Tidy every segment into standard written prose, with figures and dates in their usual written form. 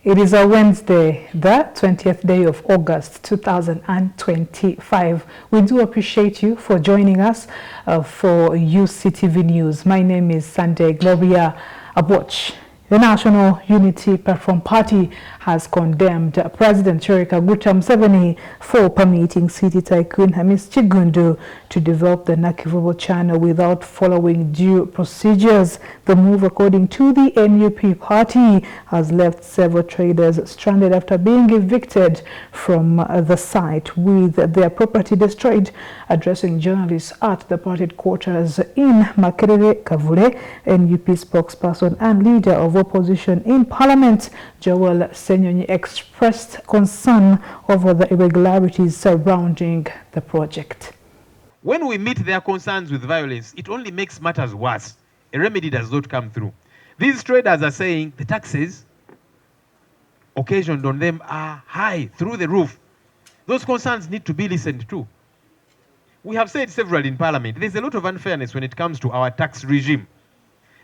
It is a Wednesday, the 20th day of August 2025. We do appreciate you for joining us for Uctv News. My name is Sunday Gloria Abwoch. The National Unity Platform Party has condemned President Yoweri Kaguta Museveni for permitting city tycoon Hamis Kiggundu to develop the Nakivubo Channel without following due procedures. The move, according to the NUP party, has left several traders stranded after being evicted from the site with their property destroyed. Addressing journalists at the party quarters in Makerere, Kavule, NUP spokesperson and leader of opposition in Parliament, Ssenyonyi, expressed concern over the irregularities surrounding the project. When we meet their concerns with violence, it only makes matters worse. A remedy does not come through. These traders are saying the taxes occasioned on them are high, through the roof. Those concerns need to be listened to. We have said several in Parliament, there's a lot of unfairness when it comes to our tax regime.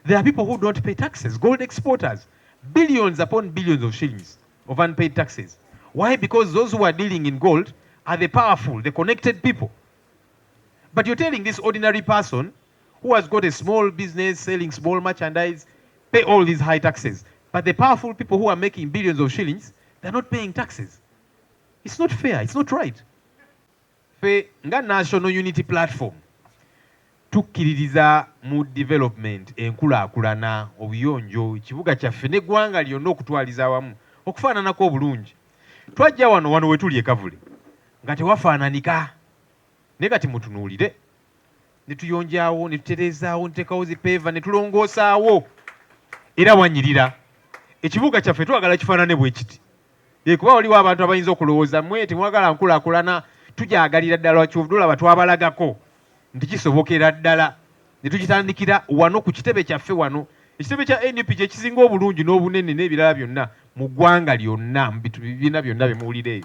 There are people who don't pay taxes, gold exporters, billions upon billions of shillings of unpaid taxes. Why? Because those who are dealing in gold are the powerful, the connected people. But you're telling this ordinary person who has got a small business selling small merchandise, pay all these high taxes. But the powerful people who are making billions of shillings, they're not paying taxes. It's not fair, it's not right. Nga National Unity Platform tukkiririza mu development enkulaakulana obuyonjo ekibuga kyaffe n'eggwanga lyonna okutwaliza awamu okufaananako obulungi. Twajja wano wetuli e Kavule nga tewafaananika naye kati mutunuulire ne tuyonjaawo ne tutereezaawo ne tuteekawo zipeeva ne tulongoosaawo era wanyirira ekibuga kyaffe twagala kifaanane bwe kiti. Kuba waliwo abantu abayinza okulowooza mmwe temwagala nkulaakulana tujaagalira ddala ky'obudolaba twabalagako nti kisobokera ddala ne tukitandikira wano ku kitebe kyaffe wano. Ekitebe kya NUP kye kisinga obulungi n'obunene n'ebirala byonna mu ggwanga lyonna mu bibiina byonna bye muwulira eyo.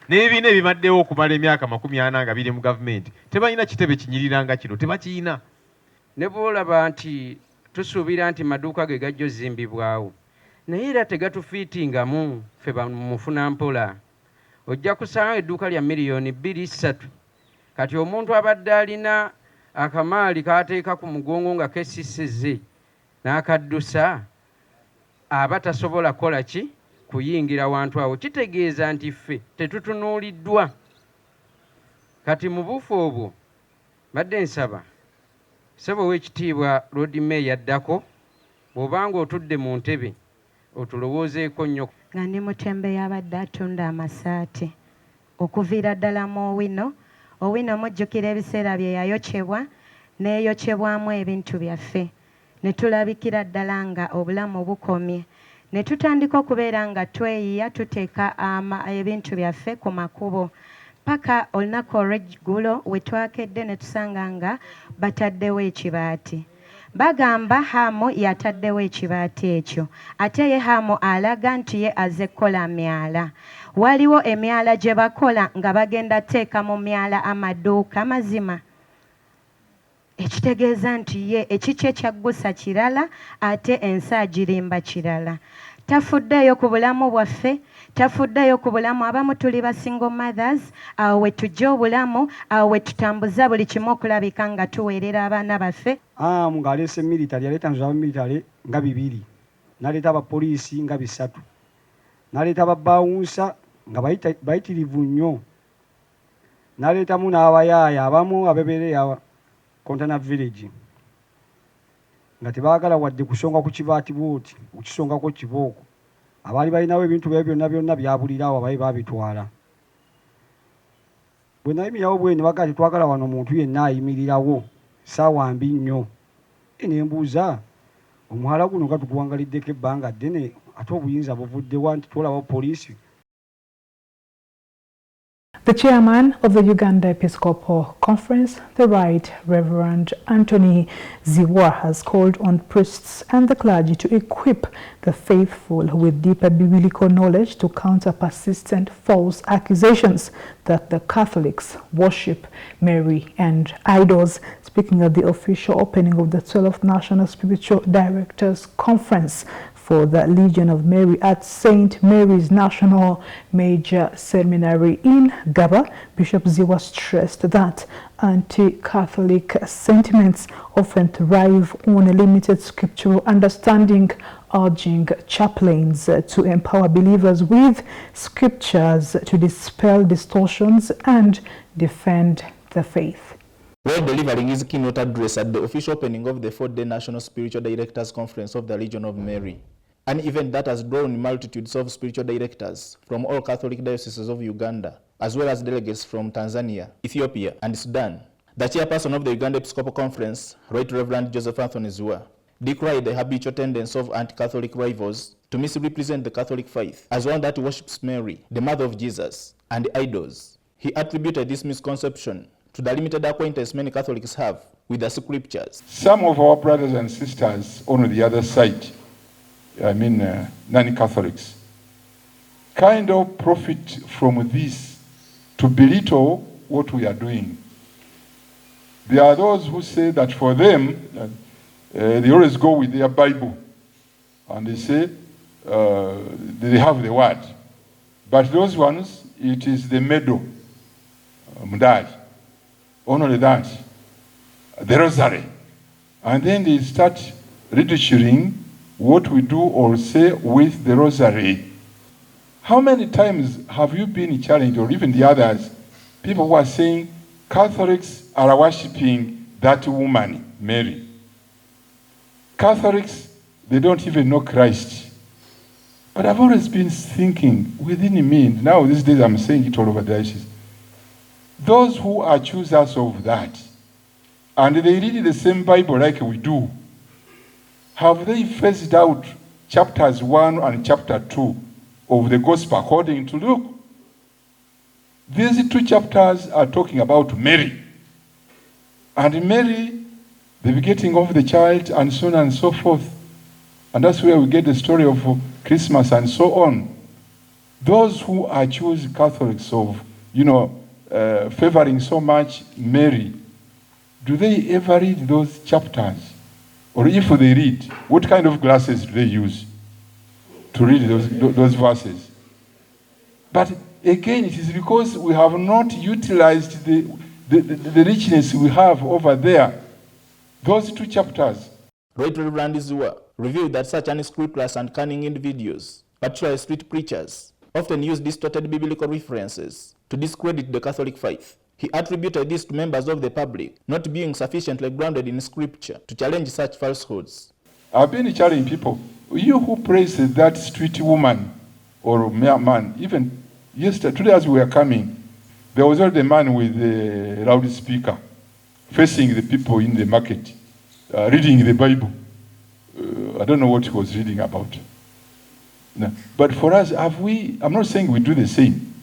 N'ebibiina ebimaddewo okumala emyaka 40 nga biri mu gavumenti tebalina kitebe kinyirira nga kino, tebakiyina. Ne bw'olaba nti tusuubira nti maduuka ge gajja ozimbibwawo naye era tegatufiitingamu ffe bamufuna mpola. Ojja kusanga edduuka lya miliyoni 2-3 kati omuntu abadde alina akamaali kaateeka ku mugongo nga kesisizze n'akaddusa aba tasobola kukola ki kuyingira wantu awo. Kitegeeza nti ffe tetutunuuliddwa. Kati mu bufu obwo badde nsaba ssebo w'ekitiibwa Lord Mayor addako bw'obanga otudde mu ntebe otulowoozeeko nnyo. Nga ndi Mutembe abadde atunda amasaati okuviira ddala mu Owino mujjukira ebiseera bye yayokyebwa n'eyokyebwamu ebintu byaffe ne tulabikira ddala nga obulamu bukomye ne tutandika okubeera nga tweyiya tuteeka ebintu byaffe ku makubo paka olunaku olw'eggulo we twakedde ne tusanga nga bataddewo ekibaati. Bagamba Hamu yataddewo ekibaati ekyo ate ye Hamu alaga nti ye azze kukola myala. Waliwo emyala gye bakola nga bagenda teeka mu myala amaduuka mazima. Ekitegeeza nti ye ekikye kyaggusa kirala ate ensaagirimba kirala. Tafuddeyo ku bulamu bwaffe, tafuddeyo ku bulamu. Abamu tuli ba single mothers, awo we tujja obulamu, awo we tutambuza buli kimu okulabika nga tuweerera abaana baffe. Ng'aleese military, aleeta nzu military nga 2, n'aleeta abapoliisi nga 3, n'aleeta ababaawunsa nga bayitirivu nnyo, n'aleetamu n'abayaaya abamu abebeera Kontana Village nga tebaagala wadde kusonga ku kibaati bwoti okukisongako kibooko. Abaali balinawo ebintu byonna byabulirawo abaali babitwala. Bwe nayimirawo bwe ne bagala tetwagala wano omuntu yenna ayimirirawo ssaawa mbi nnyo. Ne mbuuza omuhala guno nga tuguwangaliddeko ebbanga ddene ate obuyinza buvuddewa nti twolabawo poliisi. The chairman of the Uganda Episcopal Conference, the Right Reverend Anthony Ziwa, has called on priests and the clergy to equip the faithful with deeper biblical knowledge to counter persistent false accusations that the Catholics worship Mary and idols. Speaking at the official opening of the 12th National Spiritual Directors Conference for the Legion of Mary at St. Mary's National Major Seminary in Gaba, Bishop Ziwa stressed that anti-Catholic sentiments often thrive on a limited scriptural understanding, urging chaplains to empower believers with scriptures to dispel distortions and defend the faith. While delivering his keynote address at the official opening of the 4th-day National Spiritual Directors Conference of the Legion of Mary, an event that has drawn multitudes of spiritual directors from all Catholic dioceses of Uganda, as well as delegates from Tanzania, Ethiopia, and Sudan, the chairperson of the Uganda Episcopal Conference, Right Reverend Joseph Anthony Zua, decried the habitual tendency of anti-Catholic rivals to misrepresent the Catholic faith as one that worships Mary, the mother of Jesus, and idols. He attributed this misconception to the limited acquaintance many Catholics have with the scriptures. Some of our brothers and sisters on the other side, non-Catholics, kind of profit from this to belittle what we are doing. There are those who say that for them, they always go with their Bible, and they say they have the word. But those ones, it is the medal, mudaj. Only that, the rosary. And then they start ridiculing what we do or say with the rosary. How many times have you been challenged, or even the others, people who are saying Catholics are worshipping that woman, Mary? Catholics, they don't even know Christ. But I've always been thinking within me, now these days I'm saying it all over the diocese, those who are choosers of that, and they read the same Bible like we do, have they phased out chapters 1 and chapter 2 of the Gospel according to Luke? These two chapters are talking about Mary. And Mary, the begetting of the child, and so on and so forth. And that's where we get the story of Christmas and so on. Those who are choosing Catholics of, favoring so much Mary, do they ever read those chapters? Or if they read, what kind of glasses do they use to read those verses? But again, it is because we have not utilized the richness we have over there. Those two chapters. Right Reverend Zua revealed that such unscrupulous and cunning individuals, particularly street preachers, often use distorted biblical references to discredit the Catholic faith. He attributed this to members of the public not being sufficiently grounded in scripture to challenge such falsehoods. I've been challenging people. You who praise that street woman or man, even yesterday, today as we were coming, there was already a man with a loudspeaker facing the people in the market, reading the Bible. I don't know what he was reading about. No. But for us, I'm not saying we do the same.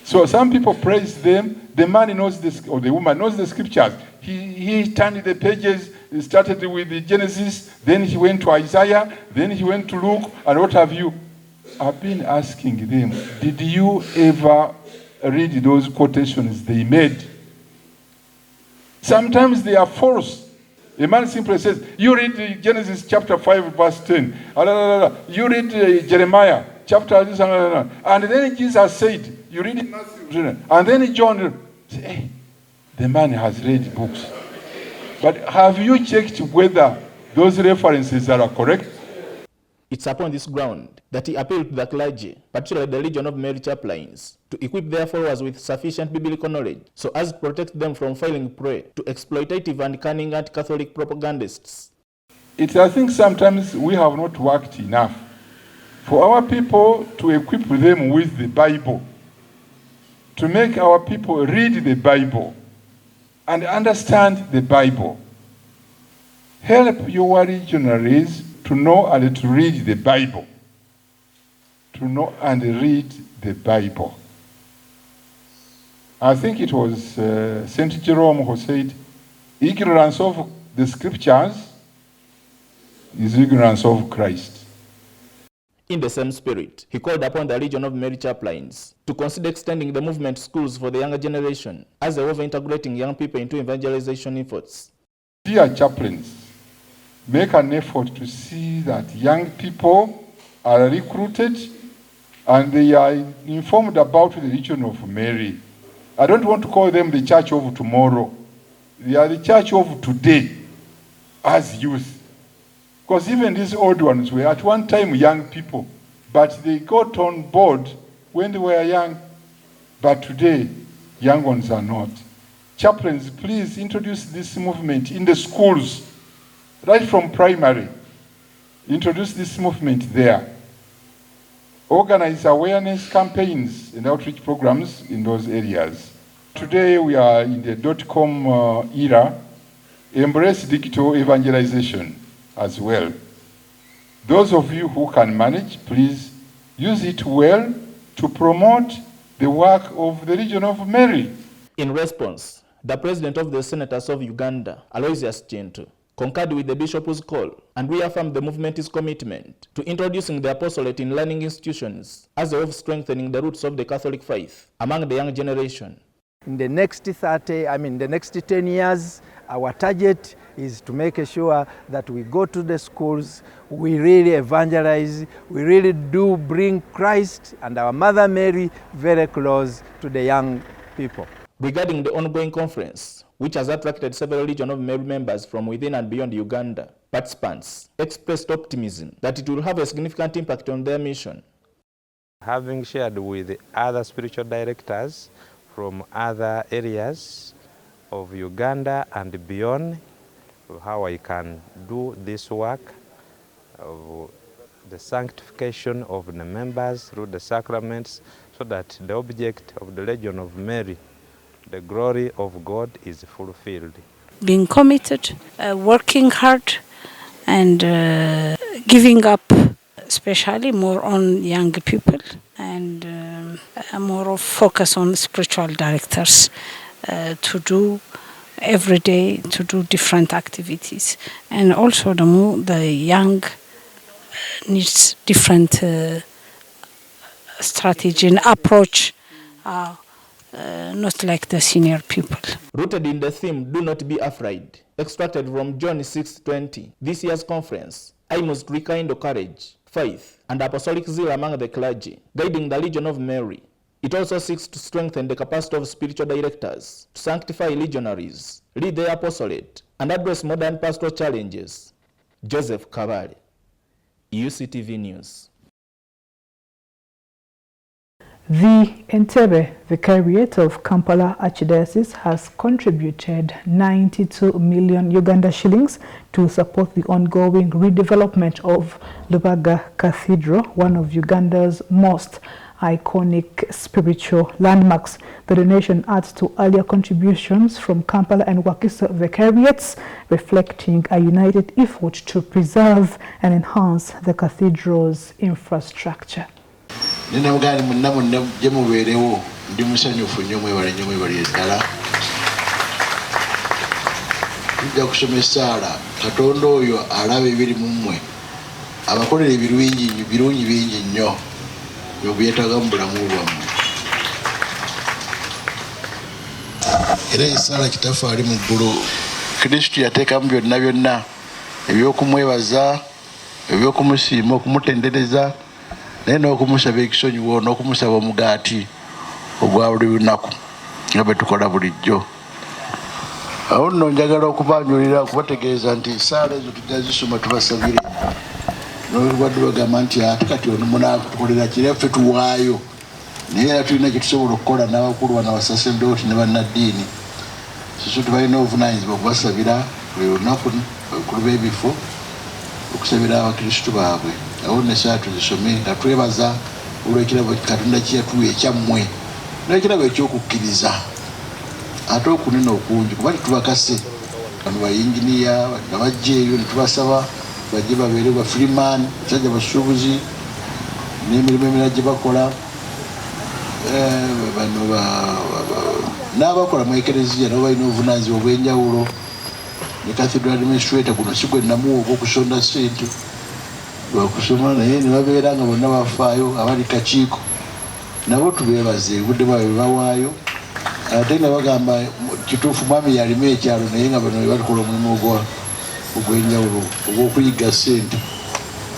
So some people praise them. The man knows this, or the woman knows the scriptures. He turned the pages, he started with the Genesis, then he went to Isaiah, then he went to Luke, and what have you. I've been asking them, did you ever read those quotations they made? Sometimes they are false. A man simply says, you read Genesis chapter 5, verse 10. You read Jeremiah chapter this, and then Jesus said, you read Matthew, and then John, hey, the man has read books. But have you checked whether those references are correct? It's upon this ground that he appealed to the clergy, particularly the Legion of Mary chaplains, to equip their followers with sufficient biblical knowledge so as to protect them from falling prey to exploitative and cunning anti-Catholic propagandists. I think sometimes we have not worked enough for our people to equip them with the Bible, to make our people read the Bible and understand the Bible. Help your legionaries to know and to read the Bible. To know and read the Bible. I think it was St. Jerome who said, ignorance of the scriptures is ignorance of Christ. In the same spirit, he called upon the Legion of Mary chaplains to consider extending the movement schools for the younger generation as a way of integrating young people into evangelization efforts. Dear chaplains, make an effort to see that young people are recruited and they are informed about the region of Mary. I don't want to call them the church of tomorrow. They are the church of today as youth. Because even these old ones were at one time young people, but they got on board when they were young. But today, young ones are not. Chaplains, please introduce this movement in the schools, right from primary. Introduce this movement there. Organize awareness campaigns and outreach programs in those areas. Today we are in the .com era. Embrace digital evangelization as well. Those of you who can manage, please use it well to promote the work of the region of Mary. In response, the president of the Senators of Uganda, Aloysius Chintu, concurred with the bishop's call and reaffirmed the movement's commitment to introducing the apostolate in learning institutions as a way of strengthening the roots of the Catholic faith among the young generation. In the next 10 years, our target is to make sure that we go to the schools, we really evangelize, we really do bring Christ and our Mother Mary very close to the young people. Regarding the ongoing conference, which has attracted several Legion of Mary members from within and beyond Uganda, participants expressed optimism that it will have a significant impact on their mission. Having shared with other spiritual directors from other areas of Uganda and beyond, how I can do this work of the sanctification of the members through the sacraments, so that the object of the Legion of Mary, the glory of God, is fulfilled. Being committed, working hard, and giving up, especially more on young people, and more of focus on spiritual directors to do every day, to do different activities. And also the young needs different strategy and approach, not like the senior people. Rooted in the theme, "Do not be afraid," extracted from John 6:20, this year's conference, I must rekindle courage, faith, and apostolic zeal among the clergy, guiding the Legion of Mary. It also seeks to strengthen the capacity of spiritual directors to sanctify legionaries, lead the apostolate, and address modern pastoral challenges. Joseph Kabale, UCTV News. The Entebbe Vicariate of Kampala Archdiocese has contributed 92 million Uganda shillings to support the ongoing redevelopment of Lubaga Cathedral, one of Uganda's most iconic spiritual landmarks. The donation adds to earlier contributions from Kampala and Wakiso Vicariates, reflecting a united effort to preserve and enhance the cathedral's infrastructure. Nina mugani munna jemubeerewo ndi musanyufu nnyo mwebale eddala. Tujja kusoma essaala Katonda oyo alaba ebiri mu mmwe abakolera birungi bingi nnyo byetaaga mu bulamu bwammwe. Era essaala Kitaffe ali mu ggulu Kristo yateekamu byonna ebyokumwebaza, ebyokumusiima, okumutendereza, naye n'okumusaba ekisonyiwo, n'okumusaba omugaati ogwa buli lunaku nga bwe tukola bulijjo. Awo nno njagala okubanjulira okubategeeza nti essaala ezo tujja zisoma tubasabire, n'olwadde bagamba nti ate kati ono munaakutukolera kiri ffe tuwaayo, naye era tulina kye tusobola okukola n'abakulu bano abasaseredooti ne bannaddiini. Siso tubalina obuvunaanyizibwa okubasabira buli lunaku, abakulu b'ebifo, okusabira abakristu baabwe. Awo n'essaala tuzisome nga twebaza olw'ekirabo Katonda kye yatuwa ekyammwe n'ekirabo ekyokukkiriza, ate okunene okungi kuba tetubakase. Bano bayinginiya nga bajja eyo ne tubasaba bajje babeere ba freeman, basajja basuubuzi n'emirimu emirala gye bakola, bano n'abakola mu ekereziya nabo balina obuvunaanyizibwa obw'enjawulo. Ne cathedral administrator guno si gwe namuwa ogw'okusonda ssente lwakusoma, naye ne babeera nga bonna bafaayo, abali kakiiko nabo tubeebaze obudde bwabwe bawaayo. Ate nga bagamba kituufu mwami yalima ekyalo, naye nga bano balikola omulimu ogw'enjawulo ogw'okuyiga ssente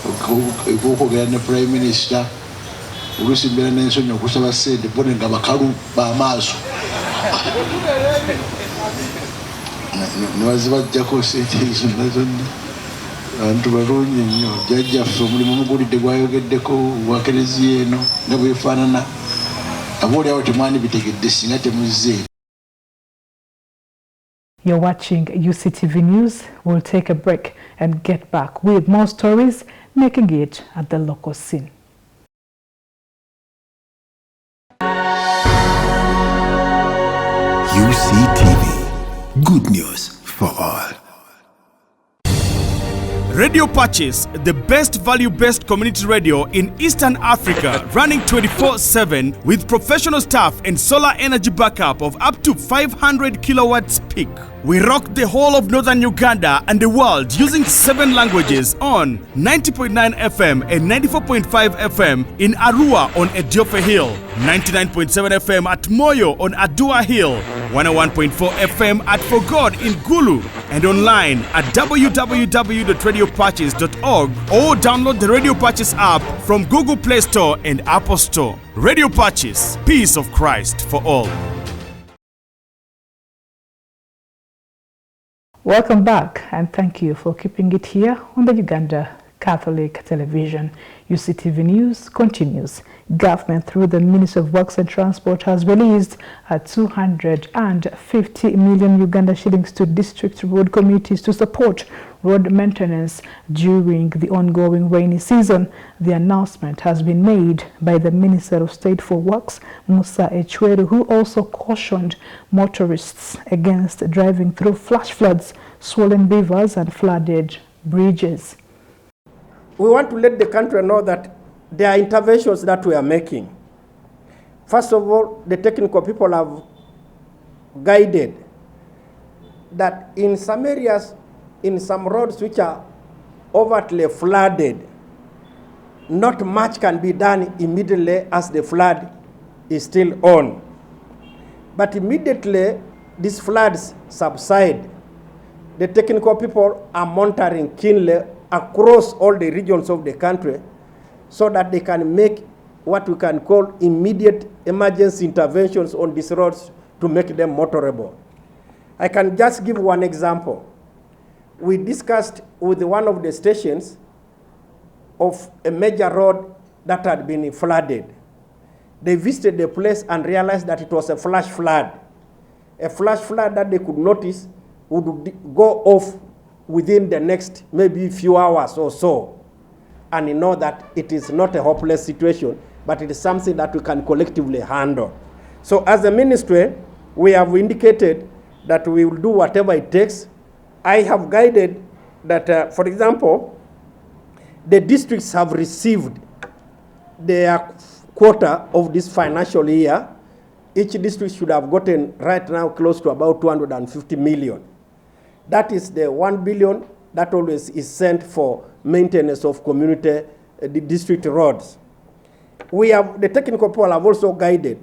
ogw'okwogera ne prime minister oluusi mbeera n'ensonyi okusaba ssente bone nga bakalu b'amaaso nibazibajjako ssente ezo nazonna abantu balungi nnyo jjajjaffe omulimu omugulidde gwayogeddeko gwa kereziya eno nga bwefaanana aboolyawo temwani bitegedde singa temuzze. You're watching UCTV News. We'll take a break and get back with more stories making it at the local scene. UCTV, good news for all. Radio Purchase, the best value-based community radio in Eastern Africa, running 24/7 with professional staff and solar energy backup of up to 500 kilowatts peak. We rock the whole of northern Uganda and the world using 7 languages on 90.9 FM and 94.5 FM in Arua on Ediofe Hill, 99.7 FM at Moyo on Adua Hill, 101.4 FM at For God in Gulu, and online at www.radiopurchase.org or download the Radio Purchase app from Google Play Store and Apple Store. Radio Purchase, peace of Christ for all. Welcome back, and thank you for keeping it here on the Uganda Catholic Television. UCTV News continues. Government, through the Ministry of Works and Transport, has released 250 million Uganda shillings to district road committees to support road maintenance during the ongoing rainy season. The announcement has been made by the Minister of State for Works, Musa Echweru, who also cautioned motorists against driving through flash floods, swollen rivers and flooded bridges. We want to let the country know that there are interventions that we are making. First of all, the technical people have guided that in some areas, in some roads which are overtly flooded, not much can be done immediately as the flood is still on. But immediately these floods subside, the technical people are monitoring keenly across all the regions of the country so that they can make what we can call immediate emergency interventions on these roads to make them motorable. I can just give one example. We discussed with one of the stations of a major road that had been flooded. They visited the place and realized that it was a flash flood. A flash flood that they could notice would go off within the next maybe few hours or so. And you know that it is not a hopeless situation, but it is something that we can collectively handle. So as a ministry, we have indicated that we will do whatever it takes. I have guided that, for example, the districts have received their quota of this financial year. Each district should have gotten right now close to about 250 million. That is the 1 billion that always is sent for maintenance of community district roads. The technical people have also guided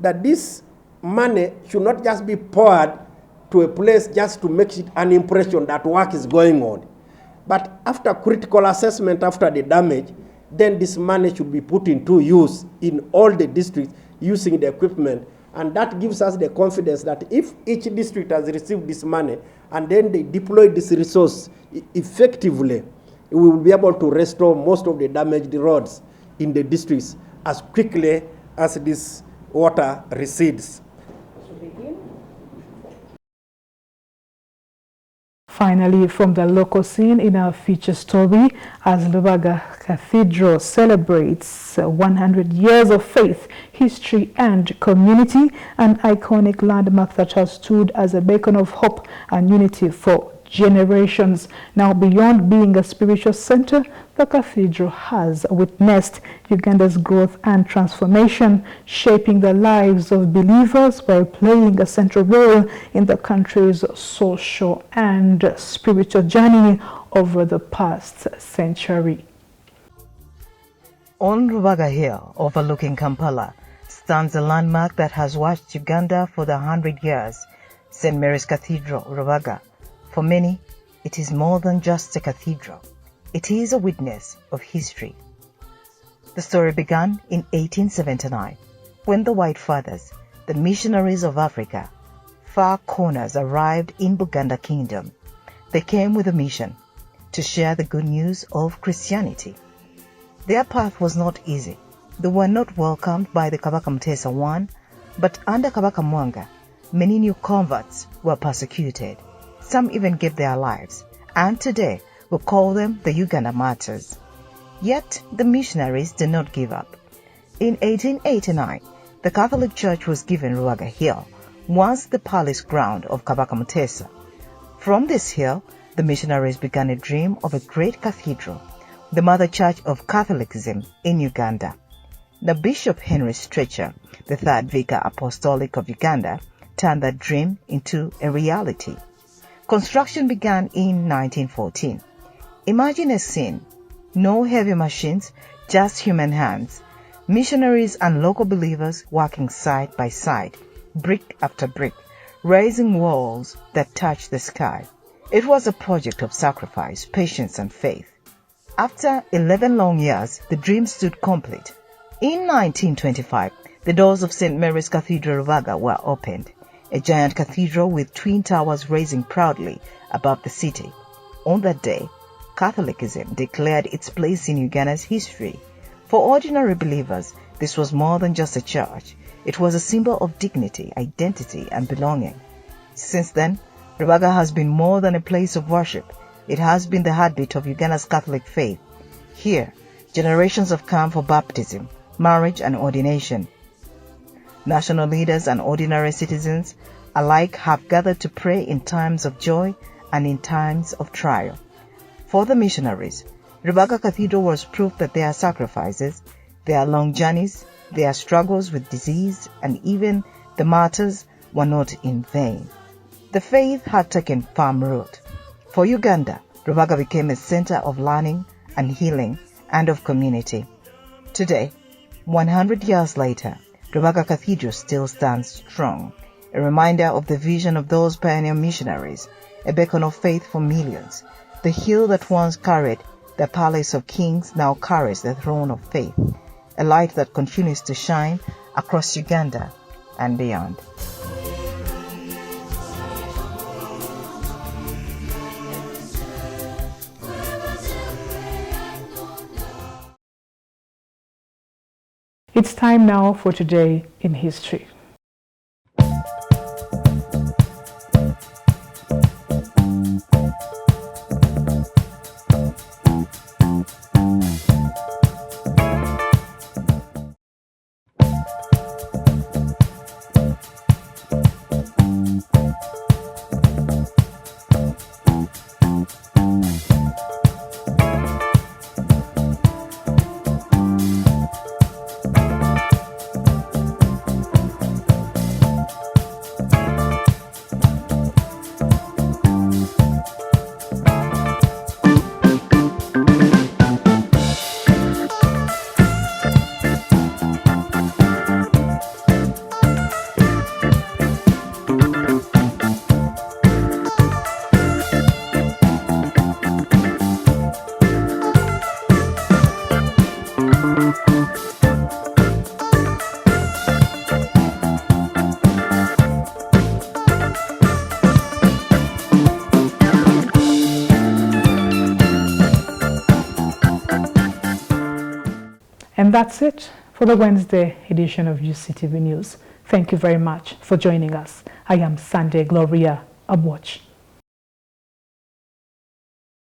that this money should not just be poured to a place just to make it an impression that work is going on. But after critical assessment, after the damage, then this money should be put into use in all the districts using the equipment. And that gives us the confidence that if each district has received this money and then they deploy this resource effectively, we will be able to restore most of the damaged roads in the districts as quickly as this water recedes. Finally, from the local scene in our feature story, as Lubaga Cathedral celebrates 100 years of faith, history and community, an iconic landmark that has stood as a beacon of hope and unity for generations. Now, beyond being a spiritual center, the cathedral has witnessed Uganda's growth and transformation, shaping the lives of believers while playing a central role in the country's social and spiritual journey over the past century. On Rubaga Hill, overlooking Kampala, stands a landmark that has watched Uganda for the 100 years, St. Mary's Cathedral, Rubaga. For many, it is more than just a cathedral. It is a witness of history. The story began in 1879 when the White Fathers, the missionaries of Africa, far corners, arrived in Buganda Kingdom. They came with a mission to share the good news of Christianity. Their path was not easy. They were not welcomed by the Kabaka Mutesa I, but under Kabaka Mwanga, many new converts were persecuted. Some even gave their lives, and today we call them the Uganda Martyrs. Yet the missionaries did not give up. In 1889, the Catholic Church was given Ruaga Hill, once the palace ground of Kabaka Mutesa. From this hill, the missionaries began a dream of a great cathedral, the mother church of Catholicism in Uganda. The Bishop Henry Stretcher, the third Vicar Apostolic of Uganda, turned that dream into a reality. Construction began in 1914. Imagine a scene: no heavy machines, just human hands, missionaries and local believers working side by side, brick after brick, raising walls that touch the sky. It was a project of sacrifice, patience, and faith. After 11 long years, the dream stood complete. In 1925, the doors of St. Mary's Cathedral Ruvaga were opened, a giant cathedral with twin towers rising proudly above the city. On that day, Catholicism declared its place in Uganda's history. For ordinary believers, this was more than just a church. It was a symbol of dignity, identity, and belonging. Since then, Ruvaga has been more than a place of worship. It has been the heartbeat of Uganda's Catholic faith. Here, generations have come for baptism, marriage, and ordination. National leaders and ordinary citizens alike have gathered to pray in times of joy and in times of trial. For the missionaries, Ruvaga Cathedral was proof that their sacrifices, their long journeys, their struggles with disease, and even the martyrs were not in vain. The faith had taken firm root. For Uganda, Ruvaga became a center of learning and healing and of community. Today, 100 years later, Ruvaga Cathedral still stands strong, a reminder of the vision of those pioneer missionaries, a beacon of faith for millions. The hill that once carried the Palace of Kings now carries the throne of faith, a light that continues to shine across Uganda and beyond. It's time now for Today in History. And that's it for the Wednesday edition of Uctv News. Thank you very much for joining us. I am Sunday Gloria Abwoch.